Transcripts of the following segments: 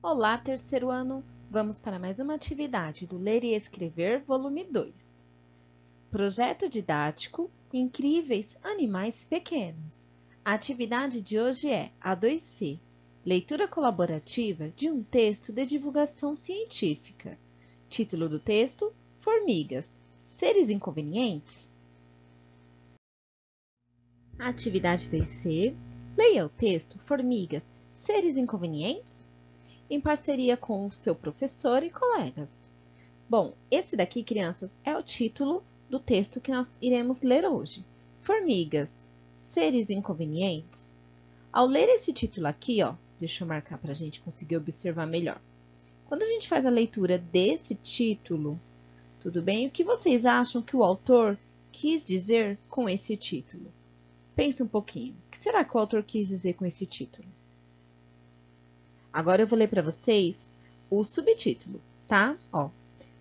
Olá, terceiro ano! Vamos para mais uma atividade do Ler e Escrever, volume 2. Projeto didático Incríveis Animais Pequenos. A atividade de hoje é A2C, leitura colaborativa de um texto de divulgação científica. Título do texto: Formigas, seres inconvenientes? Atividade 2C, leia o texto Formigas, seres inconvenientes? Em parceria com o seu professor e colegas. Bom, esse daqui, crianças, é o título do texto que nós iremos ler hoje. Formigas, seres inconvenientes? Ao ler esse título aqui, ó, deixa eu marcar para a gente conseguir observar melhor. Quando a gente faz a leitura desse título, tudo bem? O que vocês acham que o autor quis dizer com esse título? Pense um pouquinho. O que será que o autor quis dizer com esse título? Agora eu vou ler para vocês o subtítulo, tá? Ó,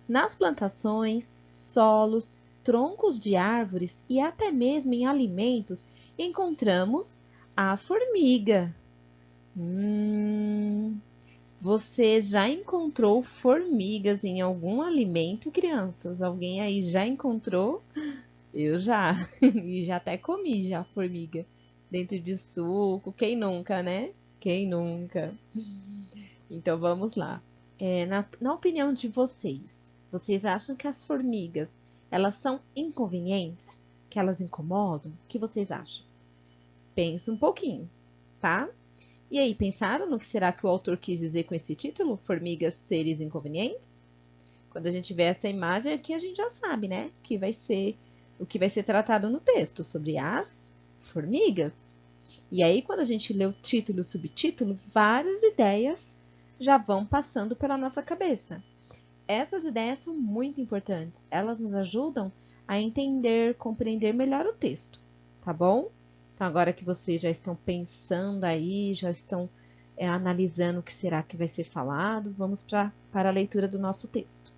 nas plantações, solos, troncos de árvores e até mesmo em alimentos, encontramos a formiga. Você já encontrou formigas em algum alimento, crianças? Alguém aí já encontrou? Eu já. E já até comi já formiga dentro de suco. Quem nunca, né? Quem nunca? Então vamos lá. Na opinião de vocês, vocês acham que as formigas, elas são inconvenientes? Que elas incomodam? O que vocês acham? Pensa um pouquinho, tá? E aí, pensaram no que será que o autor quis dizer com esse título? Formigas, seres inconvenientes? Quando a gente vê essa imagem aqui, a gente já sabe, né? O que vai ser tratado no texto, sobre as formigas. E aí, quando a gente lê o título e o subtítulo, várias ideias já vão passando pela nossa cabeça. Essas ideias são muito importantes. Elas nos ajudam a entender, compreender melhor o texto, tá bom? Então, agora que vocês já estão pensando aí, já estão analisando o que será que vai ser falado, vamos para a leitura do nosso texto.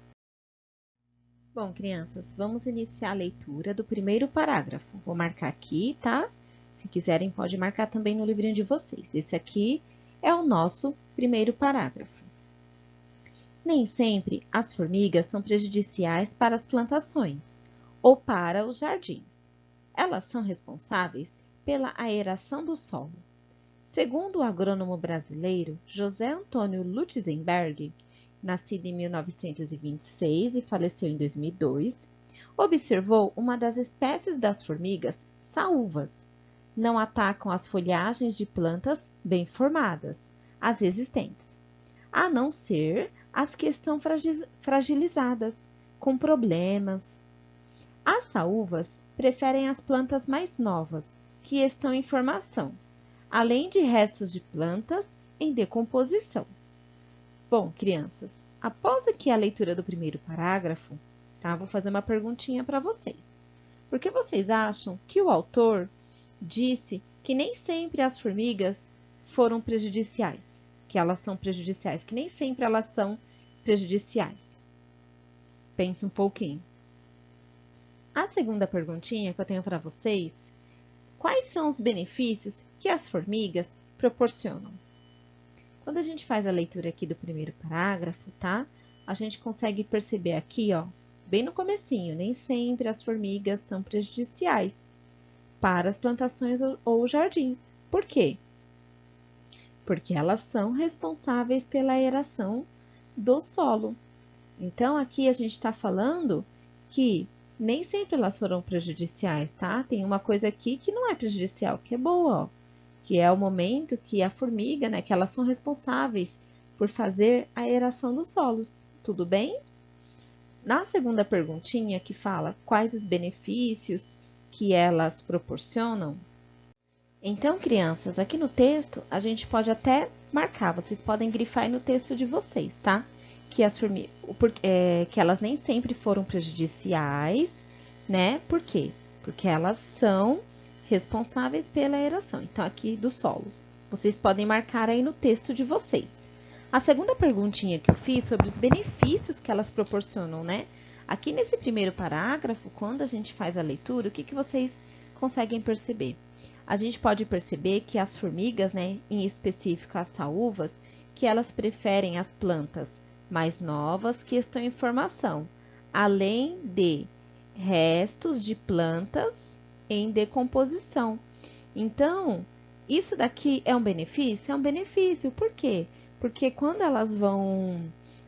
Bom, crianças, vamos iniciar a leitura do primeiro parágrafo. Vou marcar aqui, tá? Se quiserem, pode marcar também no livrinho de vocês. Esse aqui é o nosso primeiro parágrafo. Nem sempre as formigas são prejudiciais para as plantações ou para os jardins. Elas são responsáveis pela aeração do solo. Segundo o agrônomo brasileiro José Antônio Lutzenberg, nascido em 1926 e faleceu em 2002, observou uma das espécies das formigas saúvas. Não atacam as folhagens de plantas bem formadas, as existentes, a não ser as que estão fragilizadas, com problemas. As saúvas preferem as plantas mais novas, que estão em formação, além de restos de plantas em decomposição. Bom, crianças, após aqui a leitura do primeiro parágrafo, tá? Vou fazer uma perguntinha para vocês. Por que vocês acham que o autor disse que nem sempre as formigas foram prejudiciais, que elas são prejudiciais, que nem sempre elas são prejudiciais? Pense um pouquinho. A segunda perguntinha que eu tenho para vocês: quais são os benefícios que as formigas proporcionam? Quando a gente faz a leitura aqui do primeiro parágrafo, tá? A gente consegue perceber aqui, ó, bem no comecinho, nem sempre as formigas são prejudiciais para as plantações ou jardins. Por quê? Porque elas são responsáveis pela aeração do solo. Então, aqui a gente está falando que nem sempre elas foram prejudiciais, tá? Tem uma coisa aqui que não é prejudicial, que é boa, ó, que é o momento que a formiga, né, que elas são responsáveis por fazer a aeração dos solos. Tudo bem? Na segunda perguntinha, que fala quais os benefícios que elas proporcionam. Então, crianças, aqui no texto, a gente pode até marcar, vocês podem grifar aí no texto de vocês, tá? Que que elas nem sempre foram prejudiciais, né? Por quê? Porque elas são responsáveis pela aeração, então aqui do solo. Vocês podem marcar aí no texto de vocês. A segunda perguntinha que eu fiz sobre os benefícios que elas proporcionam, né? Aqui nesse primeiro parágrafo, quando a gente faz a leitura, o que vocês conseguem perceber? A gente pode perceber que as formigas, né, em específico as saúvas, que elas preferem as plantas mais novas que estão em formação, além de restos de plantas em decomposição. Então, isso daqui é um benefício? É um benefício. Por quê? Porque quando elas vão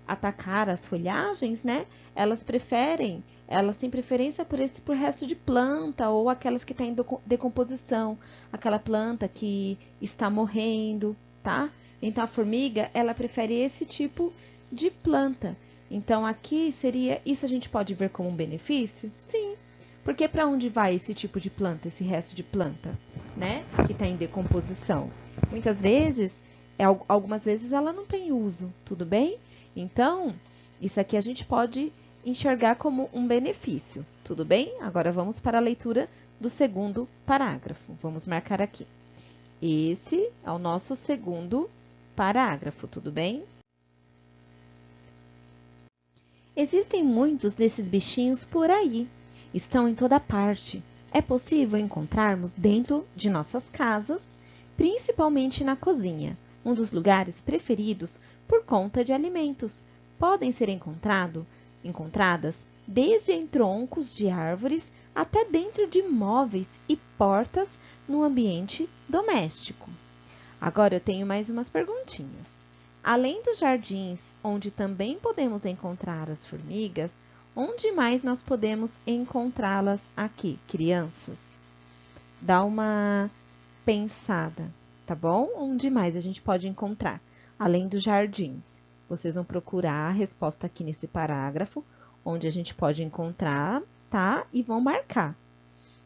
atacar as folhagens, né? Elas têm preferência por resto de planta ou aquelas que estão em decomposição, aquela planta que está morrendo, tá? Então, a formiga, ela prefere esse tipo de planta. Então, aqui seria, isso a gente pode ver como um benefício? Sim. Porque para onde vai esse tipo de planta, esse resto de planta, né? Que está em decomposição? Muitas vezes, algumas vezes ela não tem uso, tudo bem? Então, isso aqui a gente pode enxergar como um benefício, tudo bem? Agora vamos para a leitura do segundo parágrafo. Vamos marcar aqui. Esse é o nosso segundo parágrafo, tudo bem? Existem muitos desses bichinhos por aí. Estão em toda parte. É possível encontrarmos dentro de nossas casas, principalmente na cozinha, um dos lugares preferidos por conta de alimentos. Podem ser encontradas desde em troncos de árvores até dentro de móveis e portas no ambiente doméstico. Agora eu tenho mais umas perguntinhas. Além dos jardins, onde também podemos encontrar as formigas, onde mais nós podemos encontrá-las aqui, crianças? Dá uma pensada, tá bom? Onde mais a gente pode encontrar? Além dos jardins. Vocês vão procurar a resposta aqui nesse parágrafo, onde a gente pode encontrar, tá? E vão marcar.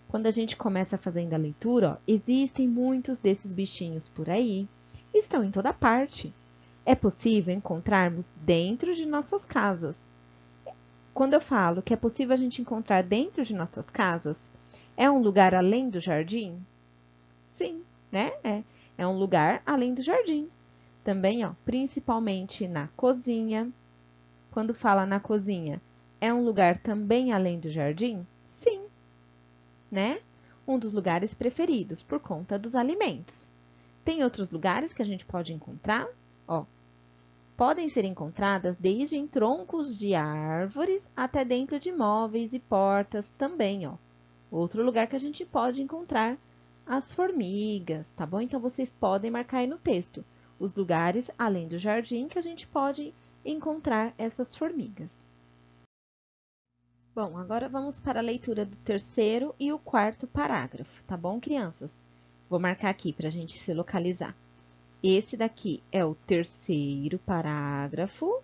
Quando a gente começa fazendo a leitura, ó, existem muitos desses bichinhos por aí, estão em toda parte. É possível encontrarmos dentro de nossas casas. Quando eu falo que é possível a gente encontrar dentro de nossas casas, é um lugar além do jardim? Sim, né? É um lugar além do jardim. Também, ó, principalmente na cozinha. Quando fala na cozinha, é um lugar também além do jardim? Sim, né? Um dos lugares preferidos por conta dos alimentos. Tem outros lugares que a gente pode encontrar, ó. Podem ser encontradas desde em troncos de árvores até dentro de móveis e portas também, ó. Outro lugar que a gente pode encontrar as formigas, tá bom? Então, vocês podem marcar aí no texto os lugares, além do jardim, que a gente pode encontrar essas formigas. Bom, agora vamos para a leitura do terceiro e o quarto parágrafo, tá bom, crianças? Vou marcar aqui para a gente se localizar. Esse daqui é o terceiro parágrafo.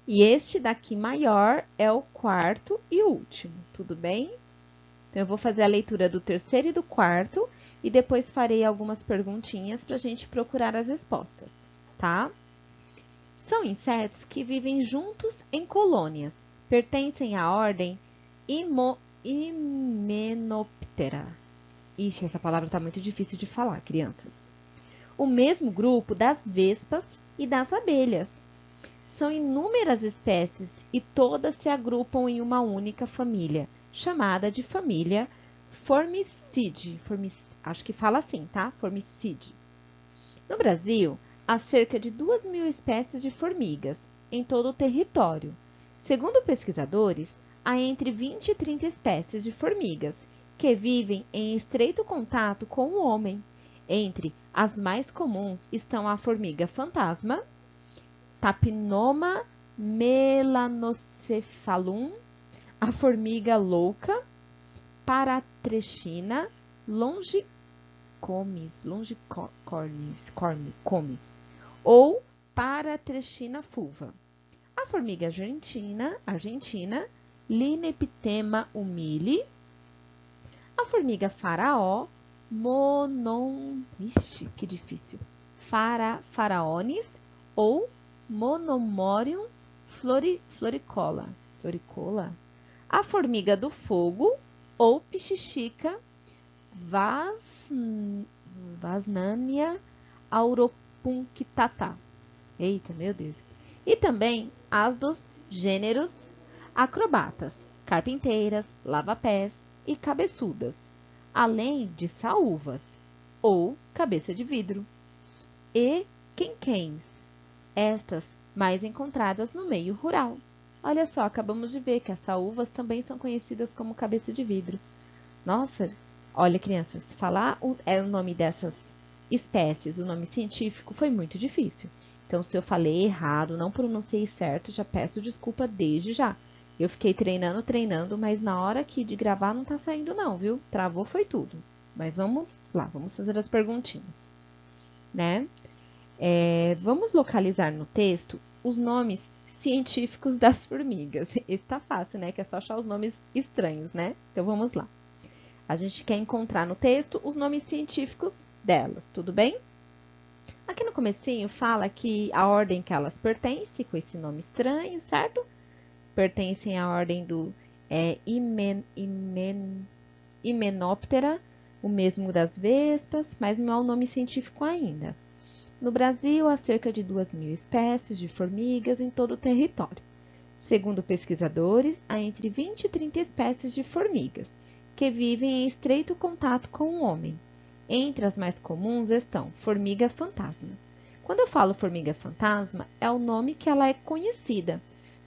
E este daqui maior é o quarto e último, tudo bem? Então, eu vou fazer a leitura do terceiro e do quarto e depois farei algumas perguntinhas para a gente procurar as respostas, tá? São insetos que vivem juntos em colônias, pertencem à ordem Hymenoptera. Ixi, essa palavra está muito difícil de falar, crianças. O mesmo grupo das vespas e das abelhas. São inúmeras espécies e todas se agrupam em uma única família, chamada de família Formicidae. Acho que fala assim, tá? Formicidae. No Brasil, há cerca de 2.000 espécies de formigas em todo o território. Segundo pesquisadores, há entre 20 e 30 espécies de formigas que vivem em estreito contato com o homem. Entre as mais comuns estão a formiga fantasma, Tapinoma melanocephalum, a formiga louca, Paratrechina longicornis, ou Paratrechina fulva. A formiga argentina, Lineptema humili, a formiga faraó, Faraonis ou Monomorium floricola. A formiga do fogo ou Pichichica Vasnania auropunctata. Eita, meu Deus. E também as dos gêneros acrobatas, carpinteiras, lavapés e cabeçudas. além de saúvas ou cabeça de vidro, e quenquéns, estas mais encontradas no meio rural. Olha só, acabamos de ver que as saúvas também são conhecidas como cabeça de vidro. Nossa, olha, crianças, falar o nome dessas espécies, o nome científico, foi muito difícil. Então, se eu falei errado, não pronunciei certo, já peço desculpa desde já. Eu fiquei treinando, mas na hora aqui de gravar não tá saindo não, viu? Travou foi tudo. Mas vamos lá, vamos fazer as perguntinhas, né? Vamos localizar no texto os nomes científicos das formigas. Esse tá fácil, né? Que é só achar os nomes estranhos, né? Então, vamos lá. A gente quer encontrar no texto os nomes científicos delas, tudo bem? Aqui no comecinho fala que a ordem que elas pertencem, com esse nome estranho, certo? Pertencem à ordem do Hymenoptera, o mesmo das vespas, mas não é o nome científico ainda. No Brasil, há cerca de 2.000 espécies de formigas em todo o território. Segundo pesquisadores, há entre 20 e 30 espécies de formigas, que vivem em estreito contato com o homem. Entre as mais comuns estão formiga fantasma. Quando eu falo formiga fantasma, é o nome que ela é conhecida.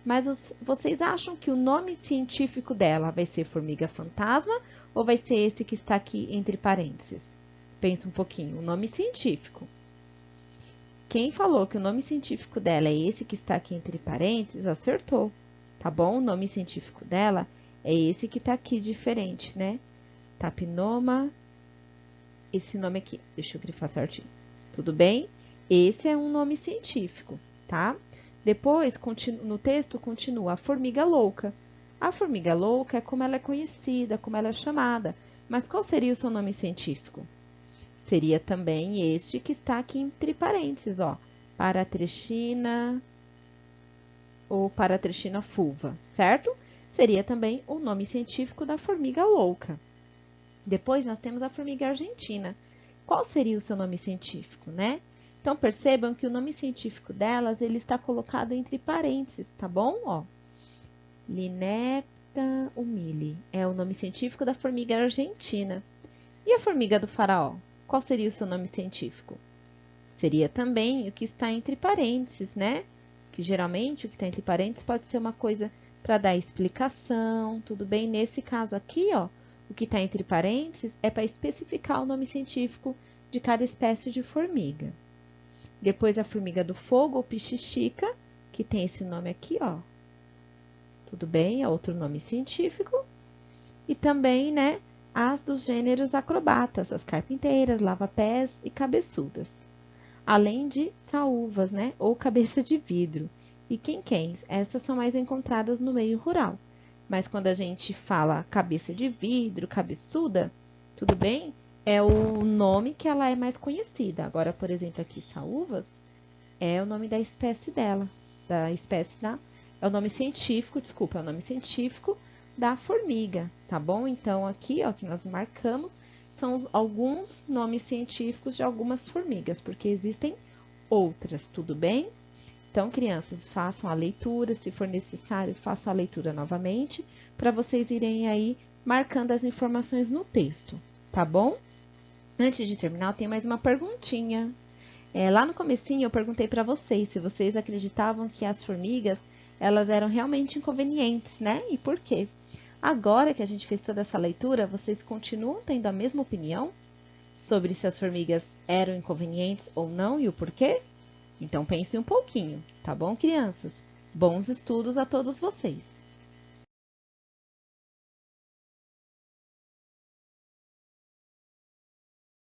Mas vocês acham que o nome científico dela vai ser formiga fantasma ou vai ser esse que está aqui entre parênteses? Pensa um pouquinho, o nome científico. Quem falou que o nome científico dela é esse que está aqui entre parênteses, acertou, tá bom? O nome científico dela é esse que está aqui diferente, né? Tapinoma, esse nome aqui, deixa eu grifar certinho, tudo bem? Esse é um nome científico, tá? Depois, no texto, continua a formiga louca. A formiga louca é como ela é conhecida, como ela é chamada, mas qual seria o seu nome científico? Seria também este que está aqui entre parênteses, ó, Paratrechina ou Paratrechina fulva, certo? Seria também o nome científico da formiga louca. Depois nós temos a formiga argentina. Qual seria o seu nome científico, né? Então percebam que o nome científico delas, ele está colocado entre parênteses, tá bom? Ó, Linepta humili é o nome científico da formiga argentina. E a formiga do faraó? Qual seria o seu nome científico? Seria também o que está entre parênteses, né? Que geralmente o que está entre parênteses pode ser uma coisa para dar explicação, tudo bem? Nesse caso aqui, ó, o que está entre parênteses é para especificar o nome científico de cada espécie de formiga. Depois a formiga do fogo, ou pichichica, que tem esse nome aqui, ó. Tudo bem? É outro nome científico. E também, né, as dos gêneros acrobatas, as carpinteiras, lava-pés e cabeçudas. Além de saúvas, né, ou cabeça de vidro. E quenquéns, essas são mais encontradas no meio rural. Mas quando a gente fala cabeça de vidro, cabeçuda, tudo bem? É o nome que ela é mais conhecida. Agora, por exemplo, aqui, saúvas, é o nome da espécie dela, é o nome científico, desculpa, é o nome científico da formiga, tá bom? Então, aqui, ó, que nós marcamos, são alguns nomes científicos de algumas formigas, porque existem outras, tudo bem? Então, crianças, façam a leitura, se for necessário, façam a leitura novamente, para vocês irem aí marcando as informações no texto, tá bom? Antes de terminar, eu tenho mais uma perguntinha. Lá no comecinho, eu perguntei para vocês se vocês acreditavam que as formigas, elas eram realmente inconvenientes, né? E por quê? Agora que a gente fez toda essa leitura, vocês continuam tendo a mesma opinião sobre se as formigas eram inconvenientes ou não e o porquê? Então, pensem um pouquinho, tá bom, crianças? Bons estudos a todos vocês!